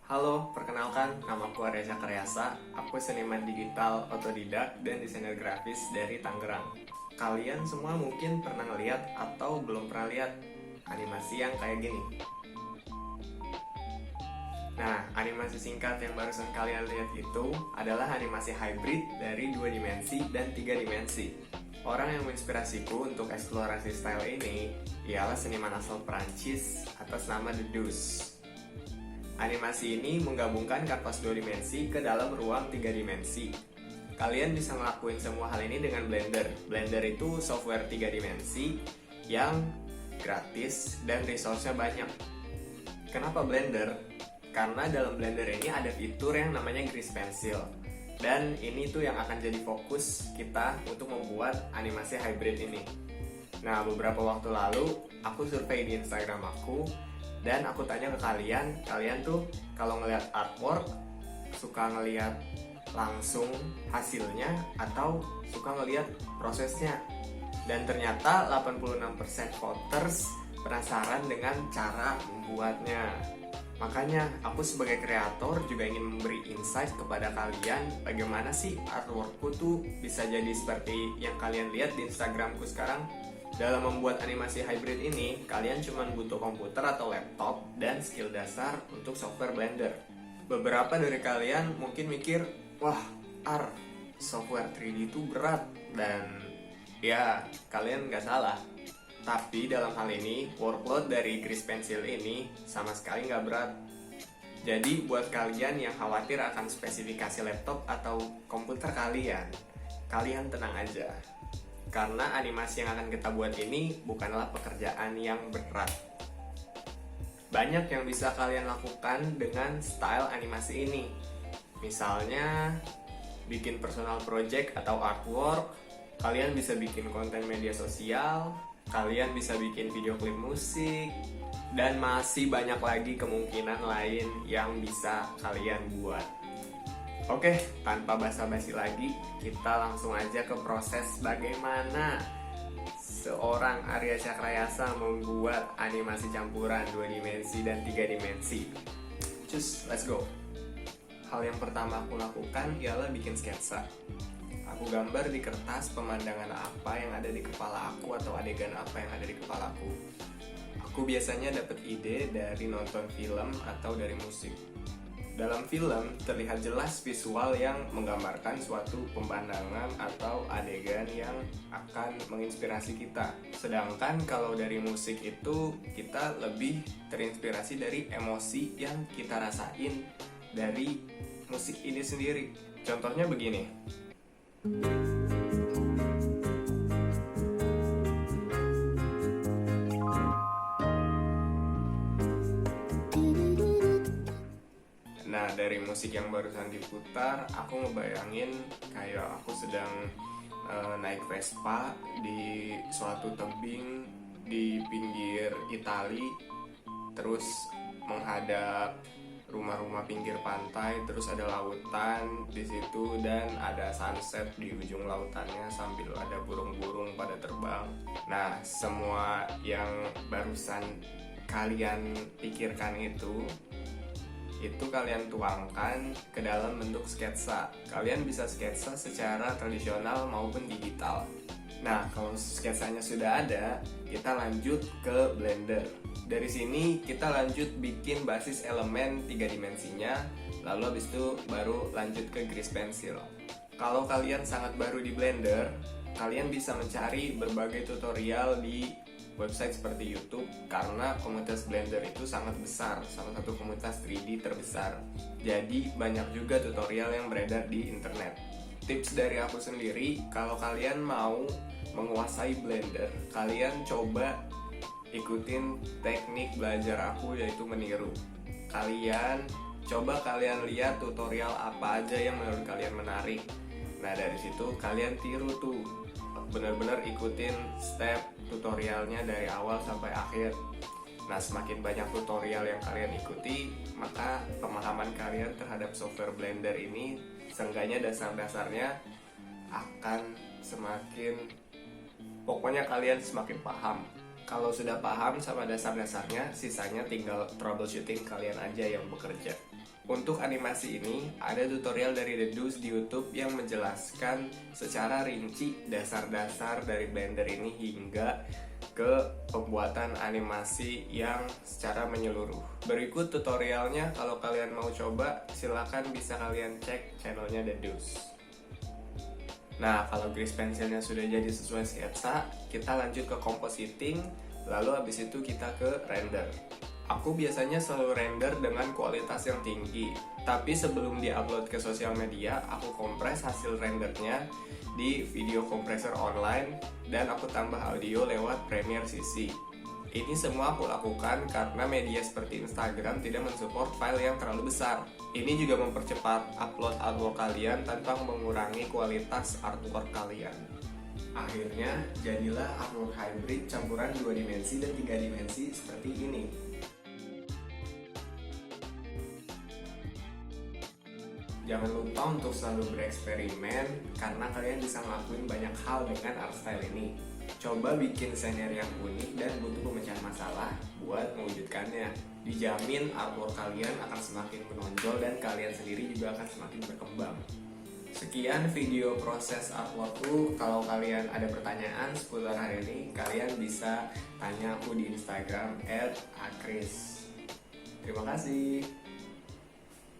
Halo, perkenalkan, namaku Arya Cakriasa. Aku seniman digital, otodidak, dan desainer grafis dari Tangerang. Kalian semua mungkin pernah ngeliat atau belum pernah lihat animasi yang kayak gini. Nah, animasi singkat yang barusan kalian lihat itu adalah animasi hybrid dari 2 dimensi dan 3 dimensi. Orang yang menginspirasiku untuk eksplorasi style ini ialah seniman asal Perancis atas nama The Deuce. Animasi ini menggabungkan kanvas 2 dimensi ke dalam ruang 3 dimensi. Kalian bisa ngelakuin semua hal ini dengan Blender. Blender itu software 3 dimensi yang gratis dan resource-nya banyak. Kenapa Blender? Karena dalam Blender ini ada fitur yang namanya Grease Pencil. Dan ini tuh yang akan jadi fokus kita untuk membuat animasi hybrid ini. Nah, beberapa waktu lalu aku survei di Instagram aku dan aku tanya ke kalian tuh kalau ngelihat artwork suka ngelihat langsung hasilnya atau suka ngelihat prosesnya. Dan ternyata 86% voters penasaran dengan cara membuatnya. Makanya aku sebagai kreator juga ingin memberi insight kepada kalian bagaimana sih artworkku tuh bisa jadi seperti yang kalian lihat di Instagramku sekarang. Dalam membuat animasi hybrid ini, kalian cuma butuh komputer atau laptop dan skill dasar untuk software Blender. Beberapa dari kalian mungkin mikir, wah, software 3D itu berat, dan ya, kalian nggak salah. Tapi dalam hal ini, workload dari Grease Pencil ini sama sekali nggak berat. Jadi buat kalian yang khawatir akan spesifikasi laptop atau komputer kalian tenang aja. Karena animasi yang akan kita buat ini bukanlah pekerjaan yang berat. Banyak yang bisa kalian lakukan dengan style animasi ini. Misalnya, bikin personal project atau artwork, kalian bisa bikin konten media sosial, kalian bisa bikin video klip musik, dan masih banyak lagi kemungkinan lain yang bisa kalian buat. Oke, tanpa basa-basi lagi, kita langsung aja ke proses bagaimana seorang Arya Cakriasa membuat animasi campuran 2 dimensi dan 3 dimensi. Let's go. Hal yang pertama aku lakukan ialah bikin sketsa. Aku gambar di kertas pemandangan apa yang ada di kepala aku atau adegan apa yang ada di kepala aku. Aku biasanya dapat ide dari nonton film atau dari musik. Dalam film terlihat jelas visual yang menggambarkan suatu pemandangan atau adegan yang akan menginspirasi kita. Sedangkan kalau dari musik itu kita lebih terinspirasi dari emosi yang kita rasain dari musik ini sendiri. Contohnya begini. Nah, dari musik yang barusan diputar, aku ngebayangin kayak aku sedang naik Vespa di suatu tebing di pinggir Itali, terus menghadap rumah-rumah pinggir pantai, terus ada lautan di situ dan ada sunset di ujung lautannya sambil ada burung-burung pada terbang. Nah, semua yang barusan kalian pikirkan itu kalian tuangkan ke dalam bentuk sketsa. Kalian bisa sketsa secara tradisional maupun digital. Nah, kalau sketsanya sudah ada, kita lanjut ke Blender. Dari sini kita lanjut bikin basis elemen 3 dimensinya, lalu habis itu baru lanjut ke Grease Pencil. Kalau kalian sangat baru di Blender, kalian bisa mencari berbagai tutorial di website seperti YouTube karena komunitas Blender itu sangat besar, salah satu komunitas 3D terbesar. Jadi banyak juga tutorial yang beredar di internet. Tips dari aku sendiri, kalau kalian mau menguasai Blender, kalian coba ikutin teknik belajar aku yaitu meniru. Kalian lihat tutorial apa aja yang menurut kalian menarik. Nah, dari situ kalian tiru tuh. Benar-benar ikutin step tutorialnya dari awal sampai akhir. Nah, semakin banyak tutorial yang kalian ikuti, maka pemahaman kalian terhadap software Blender ini, seenggaknya dasar-dasarnya akan semakin, pokoknya kalian semakin paham. Kalau sudah paham sama dasar-dasarnya, sisanya tinggal troubleshooting kalian aja yang bekerja. Untuk animasi ini, ada tutorial dari The Deuce di YouTube yang menjelaskan secara rinci dasar-dasar dari Blender ini hingga ke pembuatan animasi yang secara menyeluruh. Berikut tutorialnya, kalau kalian mau coba, silahkan bisa kalian cek channelnya The Deuce. Nah, kalau grease pensilnya sudah jadi sesuai sketsa, kita lanjut ke compositing, lalu habis itu kita ke render. Aku biasanya selalu render dengan kualitas yang tinggi, tapi sebelum di-upload ke sosial media, aku kompres hasil rendernya di video compressor online dan aku tambah audio lewat Premiere CC. Ini semua aku lakukan karena media seperti Instagram tidak mensupport file yang terlalu besar. Ini juga mempercepat upload artwork kalian tanpa mengurangi kualitas artwork kalian. Akhirnya, jadilah artwork hybrid campuran 2 dimensi dan 3 dimensi seperti ini. Jangan lupa untuk selalu bereksperimen karena kalian bisa ngelakuin banyak hal dengan art style ini. Coba bikin scenario yang unik dan butuh pemecahan masalah buat mewujudkannya. Dijamin artwork kalian akan semakin menonjol dan kalian sendiri juga akan semakin berkembang. Sekian video proses artworkku. Kalau kalian ada pertanyaan seputar hari ini, kalian bisa tanya aku di Instagram @akris. Terima kasih.